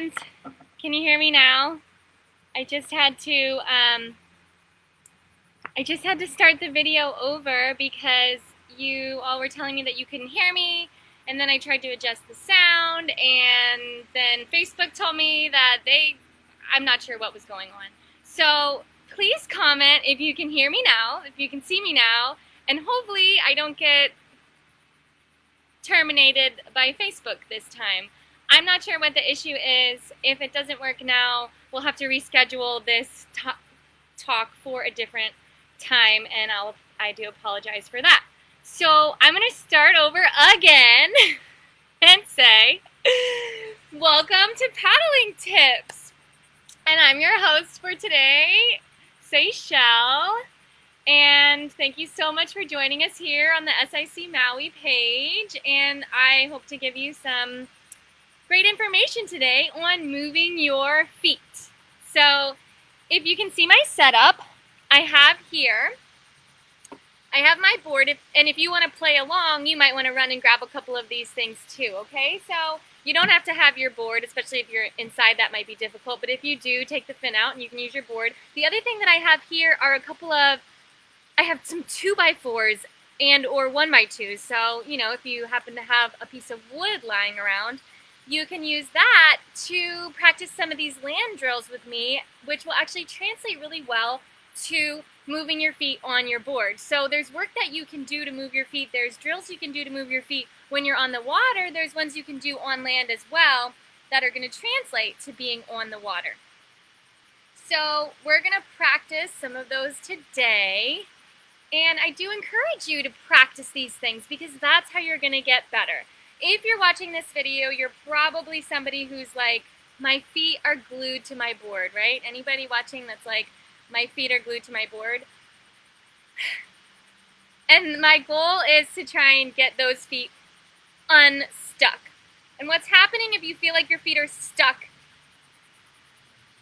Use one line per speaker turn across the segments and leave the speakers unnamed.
friends. Can you hear me now? I just had to start the video over because you all were telling me that you couldn't hear me, and then I tried to adjust the sound, and then Facebook told me that I'm not sure what was going on. So please comment if you can hear me now, if you can see me now, and hopefully I don't get terminated by Facebook this time. I'm not sure what the issue is. If it doesn't work now, we'll have to reschedule this talk for a different time, and I do apologize for that. So I'm going to start over again and say, welcome to Paddling Tips. And I'm your host for today, Seychelle. And thank you so much for joining us here on the SIC Maui page. And I hope to give you some great information today on moving your feet. So if you can see my setup, I have my board, and if you want to play along, you might want to run and grab a couple of these things too, okay? So you don't have to have your board, especially if you're inside, that might be difficult, but if you do, take the fin out and you can use your board. The other thing that I have here are I have some 2x4s and or 1x2s, so, you know, if you happen to have a piece of wood lying around, you can use that to practice some of these land drills with me, which will actually translate really well to moving your feet on your board. So there's work that you can do to move your feet. There's drills you can do to move your feet when you're on the water. There's ones you can do on land as well that are going to translate to being on the water. So we're going to practice some of those today. And I do encourage you to practice these things because that's how you're going to get better. If you're watching this video, you're probably somebody who's like, my feet are glued to my board, right? Anybody watching that's like, my feet are glued to my board? And my goal is to try and get those feet unstuck. And what's happening if you feel like your feet are stuck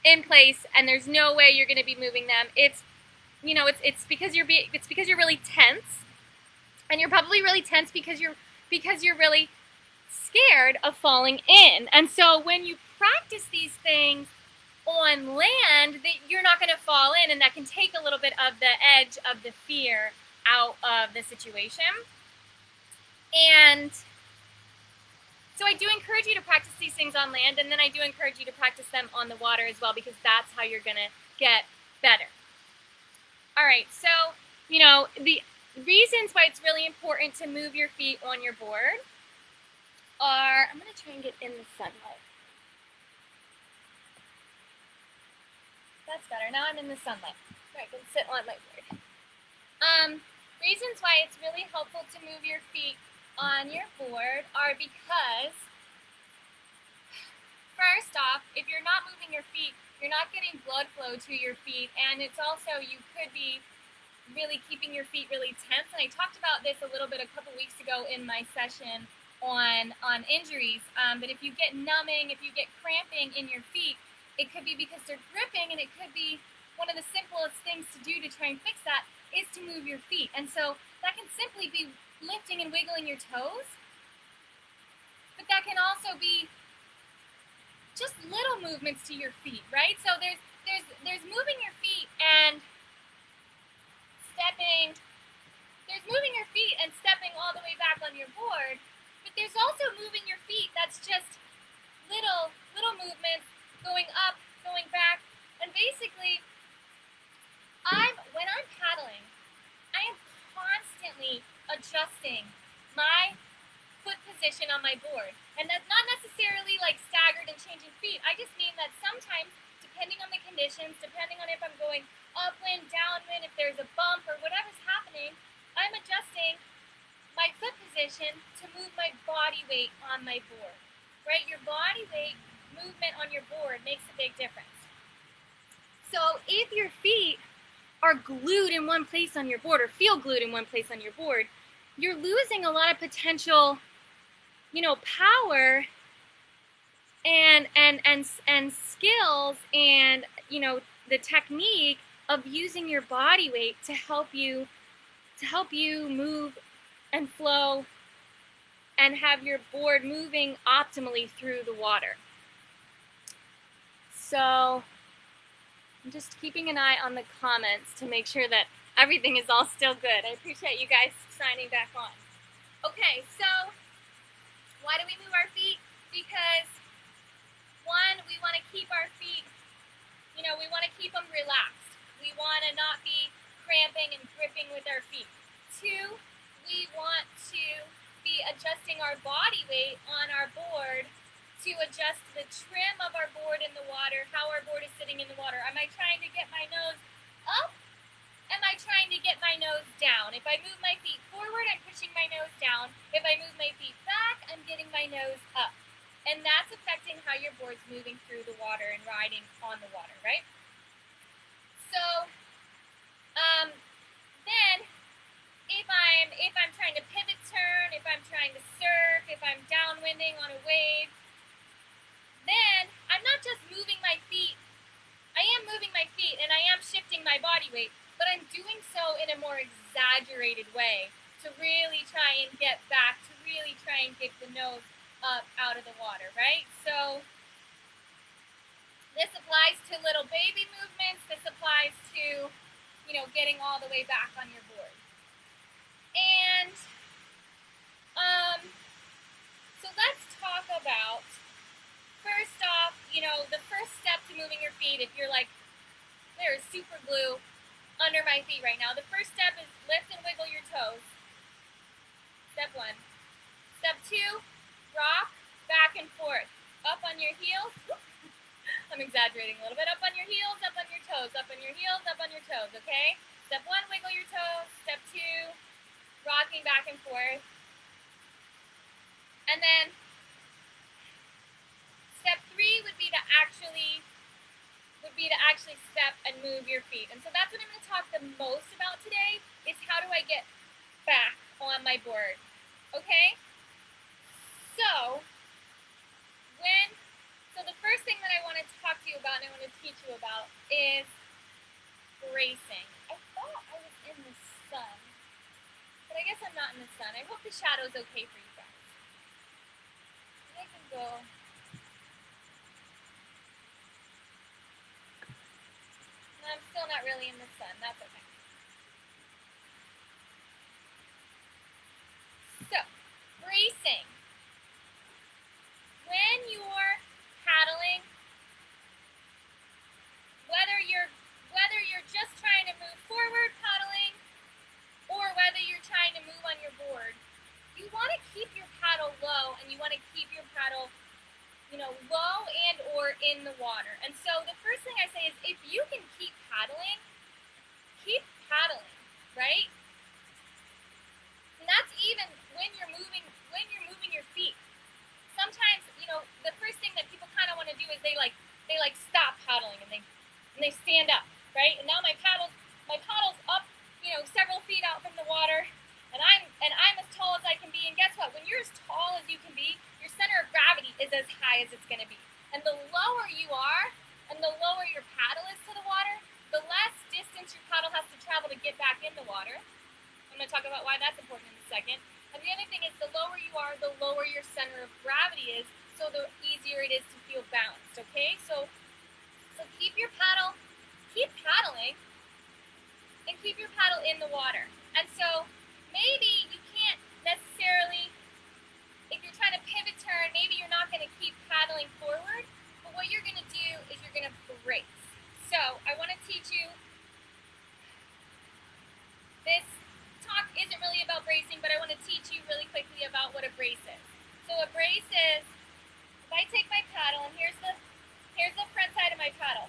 in place and there's no way you're going to be moving them? It's because you're really tense, and you're probably really tense because you're really scared of falling in. And so when you practice these things on land, that you're not going to fall in, and that can take a little bit of the edge of the fear out of the situation. And so I do encourage you to practice these things on land, and then I do encourage you to practice them on the water as well, because that's how you're going to get better. All right, so, you know, the reasons why it's really important to move your feet on your board are, I'm going to try and get in the sunlight. That's better. Now I'm in the sunlight. So I can sit on my board. Reasons why it's really helpful to move your feet on your board are because, first off, if you're not moving your feet, you're not getting blood flow to your feet, and it's also, you could be really keeping your feet really tense. And I talked about this a little bit a couple weeks ago in my session on injuries, but if you get numbing, if you get cramping in your feet, it could be because they're gripping, and it could be one of the simplest things to do to try and fix that is to move your feet. And so that can simply be lifting and wiggling your toes, but that can also be just little movements to your feet, right? So there's moving your feet and stepping. There's moving your feet and stepping all the way back on your board, but there's also moving your feet that's just little movements, going up, going back, and basically, when I'm paddling, I am constantly adjusting my foot position on my board. And that's not necessarily like staggered and changing feet. I just mean that sometimes, depending on the conditions, depending on if I'm going upwind, downwind, if there's a bump or whatever's happening, I'm adjusting my foot position to move my body weight on my board, right? Your body weight movement on your board makes a big difference. So if your feet are glued in one place on your board, or feel glued in one place on your board, you're losing a lot of potential, you know, power and skills, and, you know, the technique of using your body weight to help you move and flow and have your board moving optimally through the water. So I'm just keeping an eye on the comments to make sure that everything is all still good. I appreciate you guys signing back on. Okay, so why do we move our feet? Because one, we want to keep our feet, we want to keep them relaxed. We want to not be cramping and gripping with our feet. Two, we want to be adjusting our body weight on our board to adjust the trim of our board in the water, how our board is sitting in the water. Am I trying to get my nose up? Am I trying to get my nose down? If I move my feet forward, I'm pushing my nose down. If I move my feet back, I'm getting my nose up. And that's affecting how your board's moving through the water and riding on the water, right? So, then, if I'm trying to pivot turn, if I'm trying to surf, if I'm downwinding on a wave, then I'm not just moving my feet. I am moving my feet and I am shifting my body weight, but I'm doing so in a more exaggerated way to really try and get back, to really try and get the nose up out of the water, right? So this applies to little baby movements. This applies to, getting all the way back on your board. And so let's talk about, first off, the first step to moving your feet. If you're like, there's super glue under my feet right now. The first step is lift and wiggle your toes. Step one. Step two, rock back and forth. Up on your heels. I'm exaggerating a little bit. Up on your heels, up on your toes. Up on your heels, up on your toes, okay? Step one, wiggle your toes. Step two, rocking back and forth. And then step three would be to actually step and move your feet. And so that's what I'm going to talk the most about today, is how do I get back on my board, okay? So the first thing that I want to talk to you about and I want to teach you about is bracing. I thought I was in the sun, but I guess I'm not in the sun. I hope the shadow's okay for you guys. I can go. No, I'm still not really in the sun. That's okay. So, bracing. When you're paddling, whether you're just trying to move forward paddling or whether you're trying to move on your board, you want to keep your paddle low and you want to keep your paddle, low and or in the water. And so the first thing I say is, if you can keep paddling, right? And that's even when you're moving your feet. Sometimes, the first thing that people kind of want to do is they stop paddling and they stand up, right? And now my paddle's up, several feet out from the water, and I'm as tall as I can be. And guess what? When you're as tall as you can be, your center of gravity is as high as it's going to be. And the lower you are, and the lower your paddle is to the water, the less distance your paddle has to travel to get back in the water. I'm going to talk about why that's important in a second. And the other thing is, the lower you are, the lower your center of gravity is, so the easier it is to feel balanced, okay? So keep paddling, and keep your paddle in the water. And so maybe you can't necessarily, if you're trying to pivot turn, maybe you're not going to keep paddling forward, but what you're going to do is you're going to brace. So I want to teach you, this talk isn't really about bracing, but I want to teach you really quickly about what a brace is. So a brace is, if I take my paddle, and here's the front side of my paddle.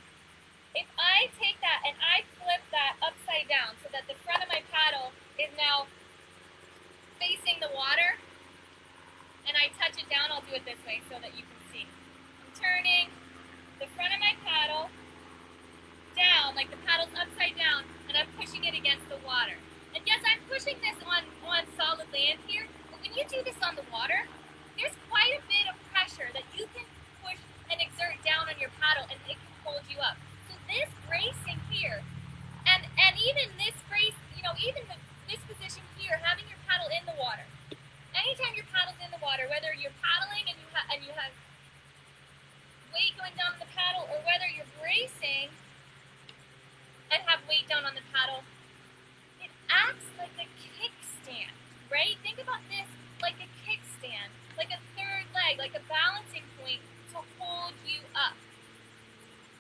If I take that and I flip that upside down so that the front of my paddle is now facing the water, and I touch it down, I'll do it this way so that you can see. I'm turning the front of my paddle down, like the paddle's upside down, and I'm pushing it against the water. And yes, I'm pushing this on solid land here, but when you do this on the water, there's quite a bit of pressure that you can push and exert down on your paddle, and it can hold you up. So this bracing here, and even this brace, even this position here, having your paddle in the water. Anytime your paddle's in the water, whether you're paddling and you have weight going down the paddle, or whether down on the paddle, it acts like a kickstand, right? Think about this like a kickstand, like a third leg, like a balancing point to hold you up.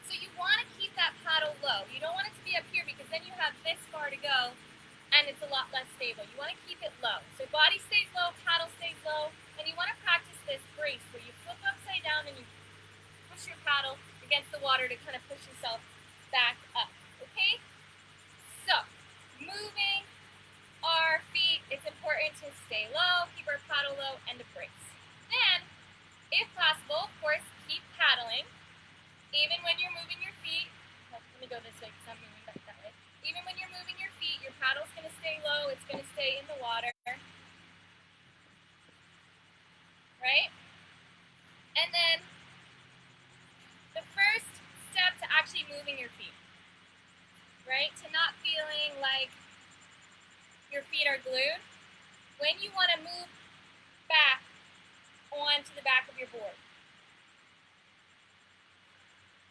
So you want to keep that paddle low. You don't want it to be up here because then you have this far to go and it's a lot less stable. You want to keep it low. So body stays low, paddle stays low, and you want to practice this brace where you flip upside down and you push your paddle against the water to kind of push yourself back up, okay? So, moving our feet, it's important to stay low, keep our paddle low, and to brace. Then, if possible, of course, keep paddling. Even when you're moving your feet, let me go this way because I'm moving back that way. Even when you're moving your feet, your paddle's going to stay low, it's going to stay in the water. Right? And then, the first step to actually moving your feet, right? To not feeling like your feet are glued. When you want to move back onto the back of your board.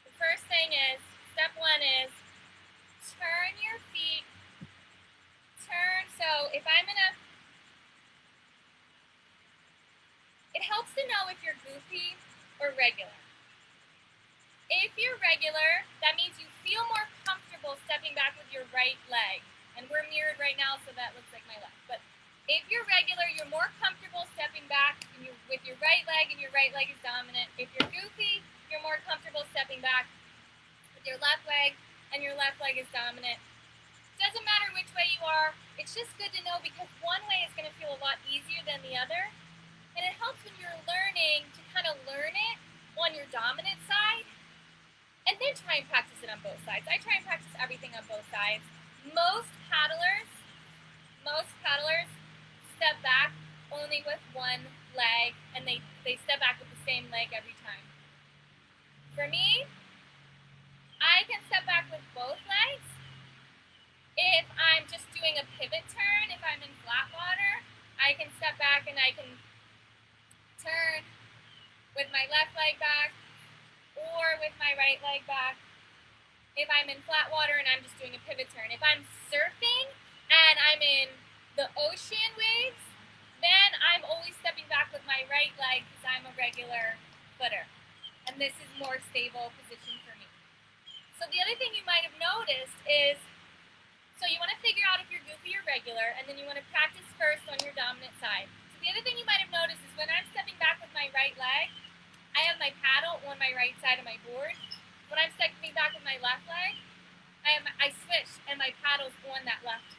The first thing is, step one is, turn your feet, so if I'm it helps to know if you're goofy or regular. If you're regular, that means you feel more comfortable stepping back with your right leg. And we're mirrored right now, so that looks like my left. But if you're regular, you're more comfortable stepping back with your right leg, and your right leg is dominant. If you're goofy, you're more comfortable stepping back with your left leg, and your left leg is dominant. Doesn't matter which way you are. It's just good to know because one way is going to feel a lot easier than the other. And it helps when you're learning to kind of learn it on your dominant side and then try and practice it on both sides. I try and practice everything on both sides. Most paddlers step back only with one leg, and they step back with the same leg every time. For me, I can step back with both legs. If I'm just doing a pivot turn, if I'm in flat water, I can step back and I can turn with my left leg back or with my right leg back. If I'm in flat water and I'm just doing a pivot turn. If I'm surfing and I'm in the ocean waves, then I'm always stepping back with my right leg because I'm a regular footer. And this is more stable position for me. So the other thing you might have noticed is, so you want to figure out if you're goofy or regular, and then you want to practice first on your dominant side. So the other thing you might have noticed is when I'm stepping back with my right leg, I have my paddle on my right side of my board. When I'm stepping back with my left leg, I switch and my paddle's on that left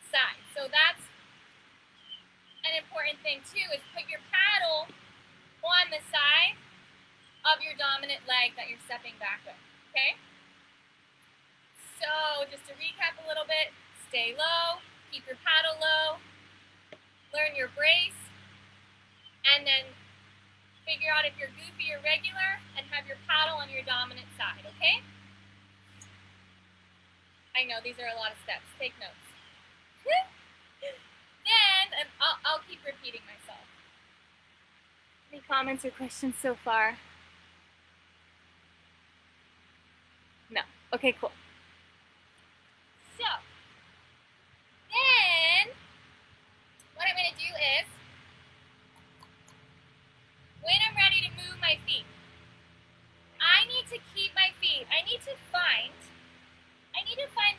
side. So that's an important thing too, is put your paddle on the side of your dominant leg that you're stepping back with, okay? So just to recap a little bit, stay low, keep your paddle low, learn your brace, and then figure out if you're goofy or regular, and have your paddle on your dominant side, okay? I know, these are a lot of steps. Take notes. Then, and I'll keep repeating myself. Any comments or questions so far? No. Okay, cool. So, then, what I'm going to do is, when I'm ready to move my feet, I need to keep my feet, I need to find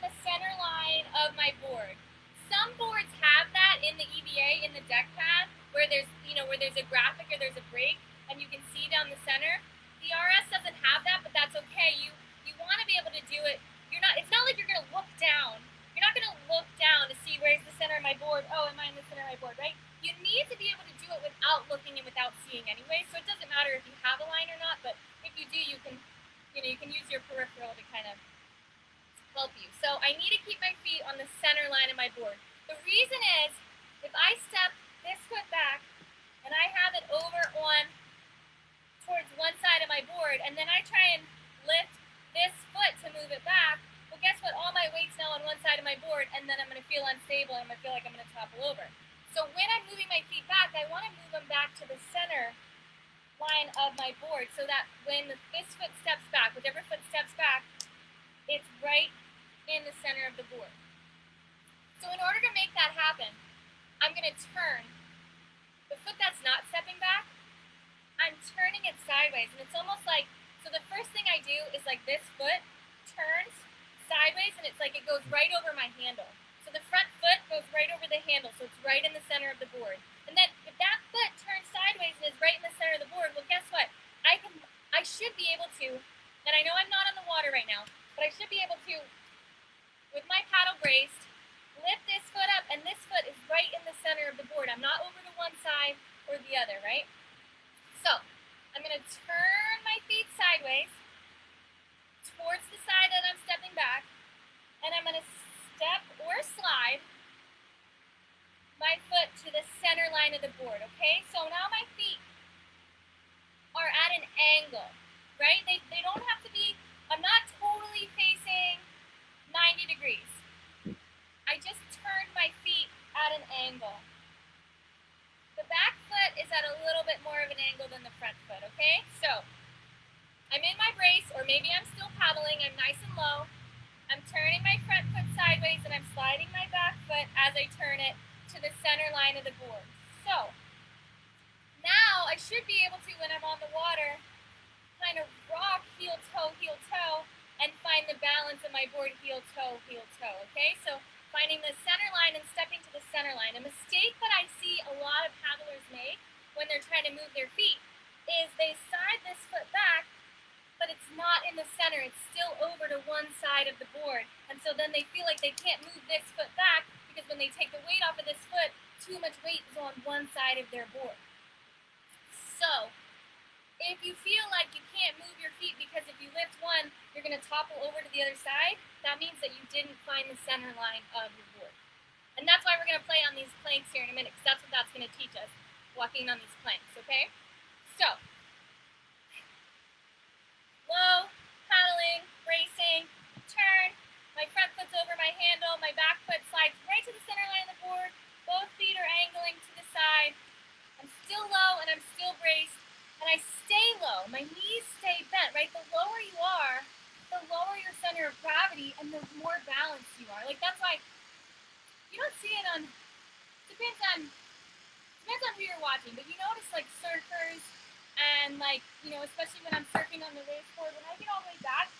the center line of my board. Some boards have that in the EVA, in the deck pad, where there's a graphic or there's a break, and you can see down the center. The RS doesn't have that, but that's okay. You want to be able to do it. It's not like you're going to look down. You're not going to look down to see where's the center of my board. Oh, am I in the center of my board, right? You need to be able to do it without looking and without seeing anyway, so it doesn't matter if you have a line or not, but if you do, you can use your peripheral to kind of help you. So I need to keep my feet on the center line of my board. The reason is, if I step this foot back, and I have it over towards one side of my board, and then I try and lift this foot to move it back, well, guess what? All my weight's now on one side of my board, and then I'm going to feel unstable, and I'm going to feel like I'm going to topple over. So when I'm moving my feet back, I want to move them back to the center line of my board so that when this foot steps back, whichever foot steps back, it's right in the center of the board. So in order to make that happen, I'm going to turn the foot that's not stepping back, I'm turning it sideways, and it's almost like, so the first thing I do is like this foot turns sideways, and it's like it goes right over my handle. So the front foot goes right over the handle, so it's right in the center of the board. And then if that foot turns sideways and is right in the center of the board, well, guess what? I should be able to, and I know I'm not on the water right now, but I should be able to, with my paddle braced, lift this foot up, and this foot is right in the center of the board. I'm not over to one side or the other, right? So I'm going to turn my feet sideways towards the side that I'm stepping back, and I'm going to step or slide my foot to the center line of the board, okay? So now my feet are at an angle, right? They don't have to be, I'm not totally facing 90 degrees. I just turned my feet at an angle. The back foot is at a little bit more of an angle than the front foot, okay? So I'm in my brace, or maybe I'm still paddling, I'm nice and low. I'm turning my front foot sideways, and I'm sliding my back foot as I turn it to the center line of the board. So now I should be able to, when I'm on the water, kind of rock heel, toe, and find the balance of my board heel, toe, okay? So finding the center line and stepping to the center line. A mistake that I see a lot of paddlers make when they're trying to move their feet is they side this foot back, but it's not in the center. It's still over to one side of the board. And so then they feel like they can't move this foot back because when they take the weight off of this foot, too much weight is on one side of their board. So if you feel like you can't move your feet because if you lift one, you're going to topple over to the other side, that means that you didn't find the center line of your board. And that's why we're going to play on these planks here in a minute, because that's what that's going to teach us, walking on these planks, okay? So, low, paddling, bracing, turn, my front foot's over my handle, my back foot slides right to the center line of the board, both feet are angling to the side, I'm still low and I'm still braced, and I stay low, my knees stay bent, right? The lower you are, the lower your center of gravity and the more balanced you are. Like that's why you don't see it on, depends on who you're watching, but you notice like surfers and like, you know, especially when I'm surfing on the waveboard, when I get all the way back,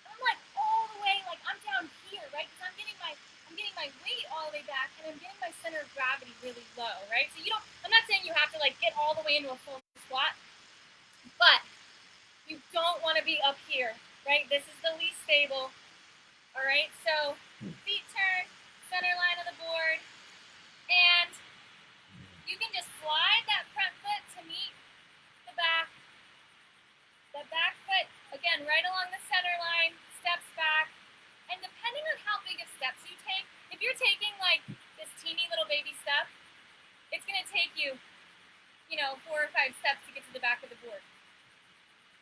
I'm like all the way, like I'm down here, right? Because I'm getting my weight all the way back and I'm getting my center of gravity really low, right? So I'm not saying you have to like get all the way into a full squat, but you don't want to be up here, right? This is the least stable. All right, so feet turn, center line of the board, and you can just slide that front foot to meet the back. The back foot, again, right along the center line, steps back. And depending on how big of steps you take, if you're taking like this teeny little baby step, it's going to take you, 4 or 5 steps to get to the back of the board.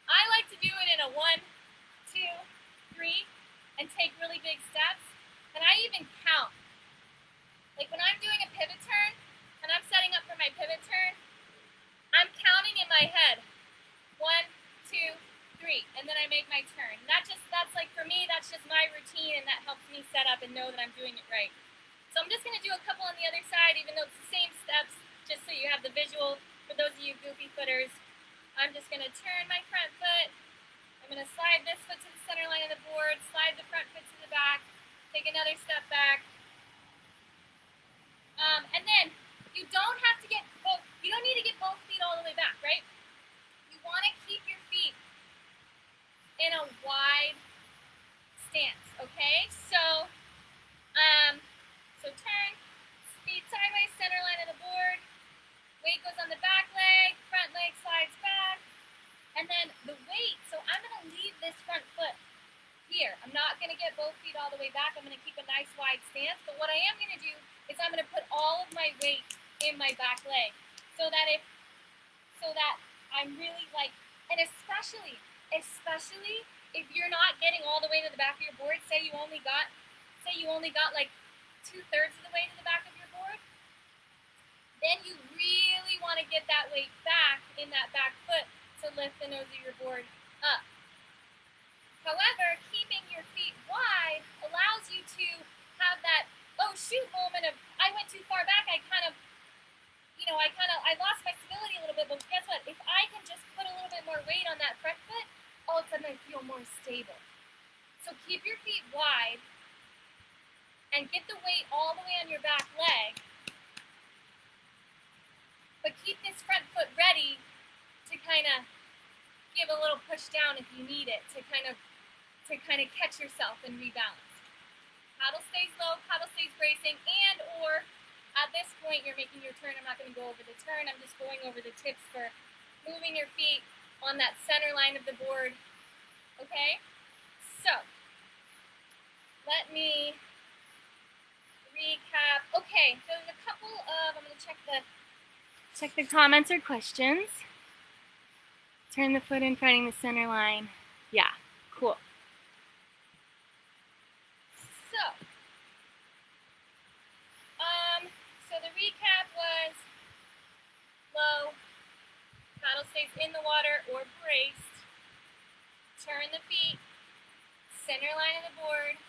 I like to do it in a 1, 2, 3, and take really big steps. And I even count. Like when I'm doing a pivot turn, and I'm setting up for my pivot turn, I'm counting in my head. 1, 2, 3, and then I make my turn. That's like for me, that's just my routine, and that helps me set up and know that I'm doing it right. So I'm just going to do a couple on the other side, even though it's the same steps, just so you have the visual. For those of you goofy footers, I'm just going to turn my front foot. I'm going to slide this foot to the center line of the board, slide the front foot to the back, take another step back. And then you don't have to you don't need to get both feet all the way back, right? You want to keep your feet in a wide stance, okay? So turn, feet sideways, center line of the board. Weight goes on the back leg, front leg slides back. And then the weight, so I'm going to leave this front foot here. I'm not going to get both feet all the way back. I'm going to keep a nice wide stance. But what I am going to do is I'm going to put all of my weight in my back leg so that I'm really like, and especially if you're not getting all the way to the back of your board, say you only got like 2/3 of the way to the back of your board, then you really want to get that weight back in that back foot to lift the nose of your board up. However, keeping your feet wide allows and get the weight all the way on your back leg, but keep this front foot ready to kind of give a little push down if you need it to kind of catch yourself and rebalance. Paddle stays low, paddle stays bracing, and or at this point you're making your turn. I'm not going to go over the turn. I'm just going over the tips for moving your feet on that center line of the board. Okay? So, let me recap. Okay, so there's a couple of, I'm going to check the comments or questions. Turn the foot in, finding the center line. Yeah, cool. So the recap was low, paddle stays in the water or braced, turn the feet, center line of the board.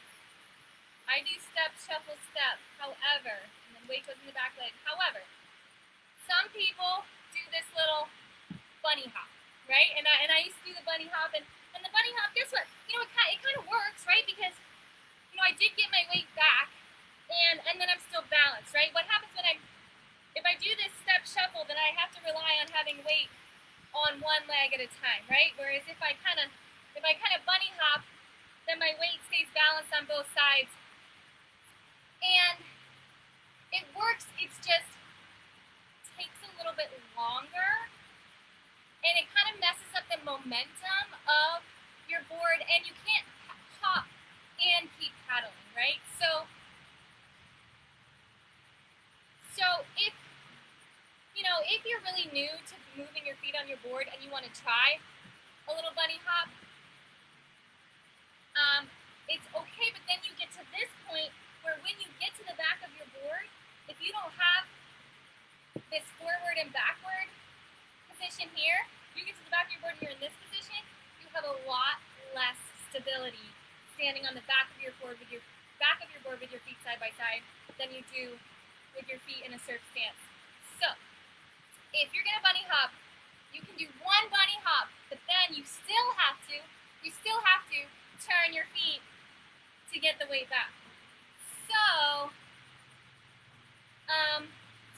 I do step, shuffle, step, however, and then weight goes in the back leg. However, some people do this little bunny hop, right? And I used to do the bunny hop, and the bunny hop, guess what? You know, it kind of works, right? Because, you know, I did get my weight back, and then I'm still balanced, right? What happens when if I do this step shuffle, then I have to rely on having weight on one leg at a time, right? Whereas if I kind of bunny hop, then my weight stays balanced on both sides. And it works, it's just takes a little bit longer, and it kind of messes up the momentum of your board, and you can't hop and keep paddling, right? So if you're really new to moving your feet on your board and you want to try a little bunny hop, it's okay, but then you get to this point where when you get to the back of your board, if you don't have this forward and backward position here, you get to the back of your board and you're in this position, you have a lot less stability standing on the back of your board with your feet side by side than you do with your feet in a surf stance. So, if you're gonna bunny hop, you can do one bunny hop, but then you still have to turn your feet to get the weight back. So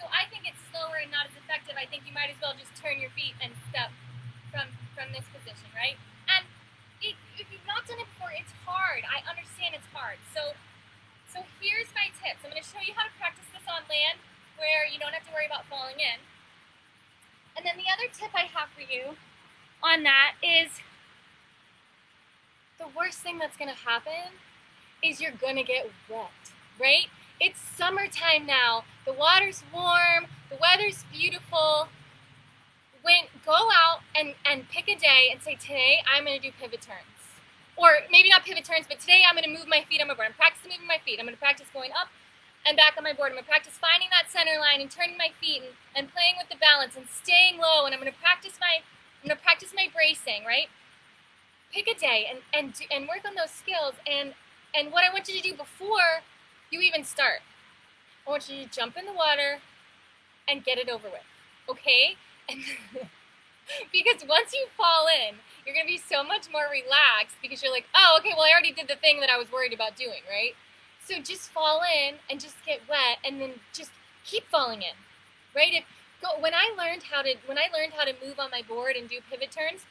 I think it's slower and not as effective. I think you might as well just turn your feet and step from this position, right? And if you've not done it before, it's hard. I understand it's hard. So here's my tips. I'm going to show you how to practice this on land where you don't have to worry about falling in. And then the other tip I have for you on that is the worst thing that's going to happen is you're going to get wet, right? It's summertime now. The water's warm. The weather's beautiful. Go out and pick a day and say, today I'm going to do pivot turns. Or maybe not pivot turns, but today I'm going to move my feet on my board. I'm practicing moving my feet. I'm going to practice going up and back on my board. I'm going to practice finding that center line and turning my feet and playing with the balance and staying low. And I'm going to practice my bracing, right? Pick a day and work on those skills. And what I want you to do before you even start, I want you to jump in the water and get it over with, okay? Because once you fall in, you're going to be so much more relaxed because you're like, oh, okay, well, I already did the thing that I was worried about doing, right? So just fall in and just get wet and then just keep falling in, right? When I learned how to move on my board and do pivot turns,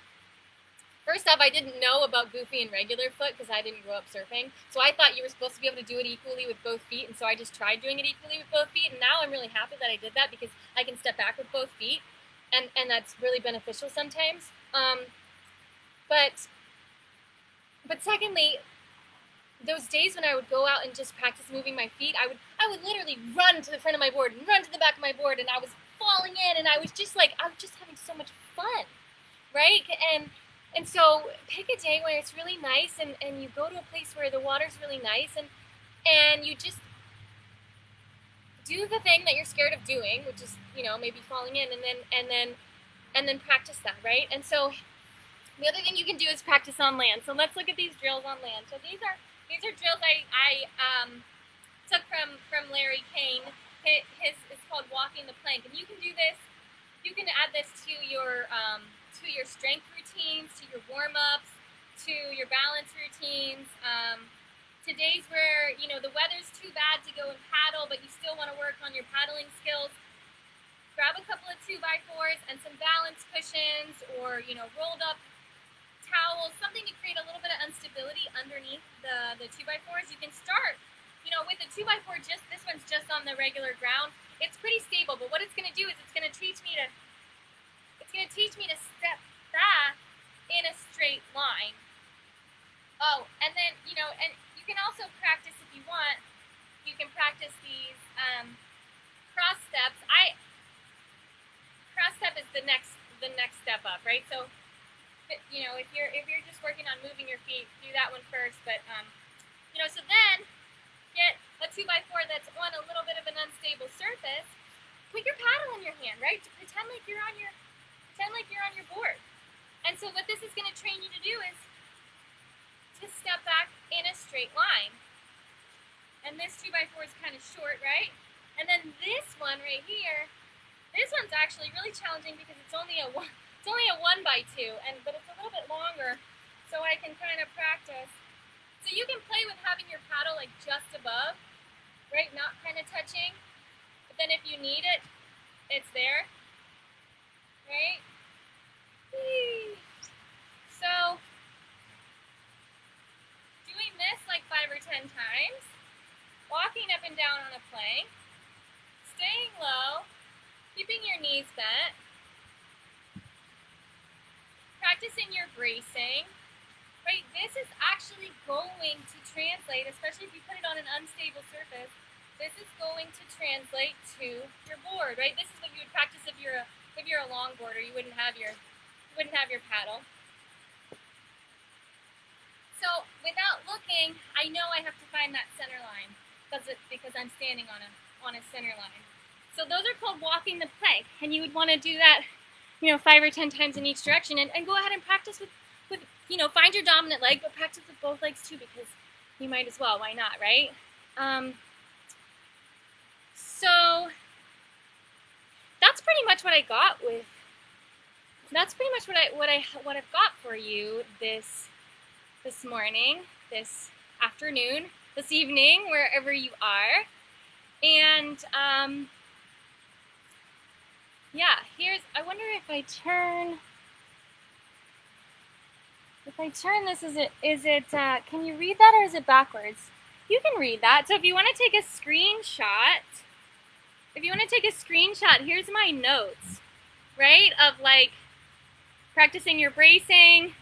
first off, I didn't know about goofy and regular foot because I didn't grow up surfing. So I thought you were supposed to be able to do it equally with both feet, and so I just tried doing it equally with both feet, and now I'm really happy that I did that because I can step back with both feet, and that's really beneficial sometimes. But secondly, those days when I would go out and just practice moving my feet, I would literally run to the front of my board and run to the back of my board, and I was falling in, and I was just having so much fun, right? And so pick a day where it's really nice and you go to a place where the water's really nice and you just do the thing that you're scared of doing, which is, maybe falling in and then practice that, right? And so the other thing you can do is practice on land. So let's look at these drills on land. So these are drills I took from Larry Kane. His is called walking the plank, and you can do this. You can add this to your strength routines, to your warm-ups, to your balance routines, to days where, you know, the weather's too bad to go and paddle, but you still want to work on your paddling skills, grab a couple of 2x4s and some balance cushions, or, you know, rolled up towels, something to create a little bit of instability underneath the 2x4s. You can start, you know, with the 2x4, just this one's just on the regular ground. It's pretty stable, but what it's going to do is it's going to teach me to step back in a straight line. Oh, and then, you know, and you can also practice if you want. You can practice these cross steps. Cross step is the next step up, right? So, you know, if you're just working on moving your feet, do that one first. But you know, so then get a 2x4 that's on a little bit of an unstable surface. Put your paddle in your hand, right? To pretend like you're on your board. And so what this is going to train you to do is to step back in a straight line. And this 2x4 is kind of short, right? And then this one right here, this one's actually really challenging because it's only a 1x2, but it's a little bit longer, so I can kind of practice. So you can play with having your paddle like just above, right? Not kind of touching. But then if you need it, it's there, right? Whee. So doing this like 5 or 10 times, walking up and down on a plank, staying low, keeping your knees bent, practicing your bracing, right? This is actually going to translate, especially if you put it on an unstable surface, this is going to translate to your board, right? This is what you would practice if you're a longboarder. You wouldn't have your paddle. So without looking, I know I have to find that center line because I'm standing on a center line. So those are called walking the plank, and you would want to do that, you know, 5 or 10 times in each direction, and go ahead and practice with, you know, find your dominant leg, but practice with both legs too, because you might as well. Why not, right? So that's pretty much what I got with. That's pretty much what I've got for you this morning, this afternoon, this evening, wherever you are, and yeah. I wonder if I turn this, is it can you read that, or is it backwards? You can read that. So if you want to take a screenshot, here's my notes, right? Of like practicing your bracing,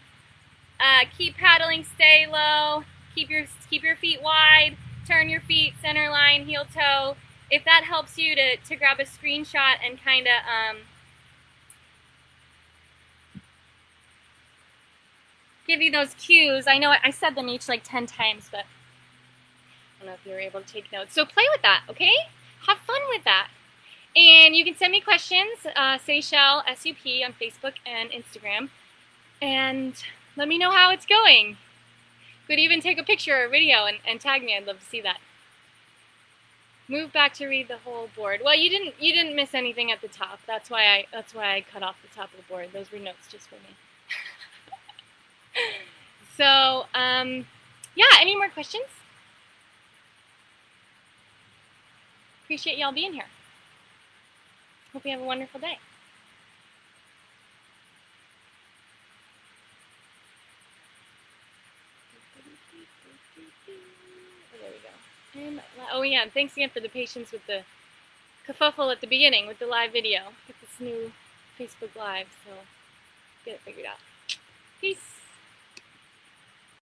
keep paddling, stay low, keep your feet wide, turn your feet center line, heel toe. If that helps you to grab a screenshot and kind of give you those cues. I know I said them each like 10 times, but I don't know if you were able to take notes. So play with that, okay? Have fun with that. And you can send me questions, Seychelles SUP on Facebook and Instagram, and let me know how it's going. Could even take a picture or a video and tag me. I'd love to see that. Move back to read the whole board. Well, you didn't miss anything at the top. That's why I cut off the top of the board. Those were notes just for me. So, yeah, any more questions? Appreciate y'all being here. Hope you have a wonderful day. There we go. Oh yeah, and thanks again for the patience with the kerfuffle at the beginning with the live video. Get this new Facebook Live, so get it figured out. Peace.